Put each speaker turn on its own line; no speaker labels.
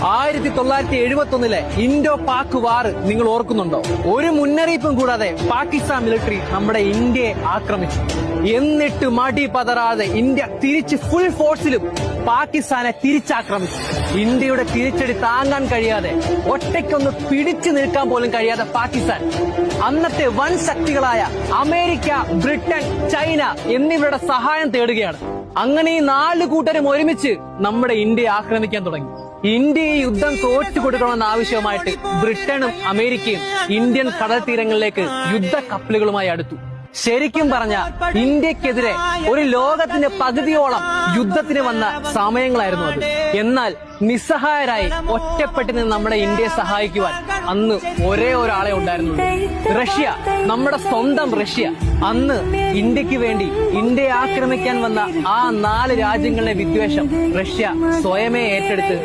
1971 Indo Pak വാർ നിങ്ങൾ ഓർക്കുന്നുണ്ടോ? ഒരു മുന്നറിയിപ്പും കൂടാതെ പാകിസ്ഥാൻ മിലിറ്ററി നമ്മുടെ ഇന്ത്യയെ ആക്രമിച്ചു. എന്നിട്ട് മടി പതറാതെ ഇന്ത്യ തിരിച്ച് ഫുൾ ഫോഴ്സിലും പാകിസ്ഥാനെ തിരിച്ചാക്രമിച്ചു. ഇന്ത്യയുടെ തിരിച്ചടി താങ്ങാൻ കഴിയാതെ ഒറ്റയ്ക്കൊന്ന് പിടിച്ചു നിൽക്കാൻ പോലും കഴിയാതെ പാകിസ്ഥാൻ അന്നത്തെ വൻ ശക്തികളായ അമേരിക്ക, ബ്രിട്ടൻ, ചൈന എന്നിവരുടെ സഹായം തേടുകയാണ്. അങ്ങനെ ഈ 4 കൂട്ടരും ഒരുമിച്ച് നമ്മുടെ ഇന്ത്യയെ ആക്രമിക്കാൻ തുടങ്ങി. ഇന്ത്യ ഈ യുദ്ധം തോറ്റു കൊടുക്കണമെന്ന ആവശ്യമായിട്ട് ബ്രിട്ടനും അമേരിക്കയും ഇന്ത്യൻ കടൽ തീരങ്ങളിലേക്ക് യുദ്ധ കപ്പലുകളുമായി അടുത്തു. ശരിക്കും പറഞ്ഞ ഇന്ത്യക്കെതിരെ ഒരു ലോകത്തിന്റെ പകുതിയോളം യുദ്ധത്തിന് വന്ന സമയങ്ങളായിരുന്നു അത്. എന്നാൽ നിസ്സഹായരായി ഒറ്റപ്പെട്ട് നിന്ന് നമ്മുടെ ഇന്ത്യയെ സഹായിക്കുവാൻ അന്ന് ഒരേ ഒരാളെ ഉണ്ടായിരുന്നുള്ളൂ, റഷ്യ. നമ്മുടെ സ്വന്തം റഷ്യ. അന്ന് ഇന്ത്യക്ക് വേണ്ടി ഇന്ത്യയെ ആക്രമിക്കാൻ വന്ന ആ 4 രാജ്യങ്ങളുടെ വിദ്വേഷം റഷ്യ സ്വയമേ ഏറ്റെടുത്ത്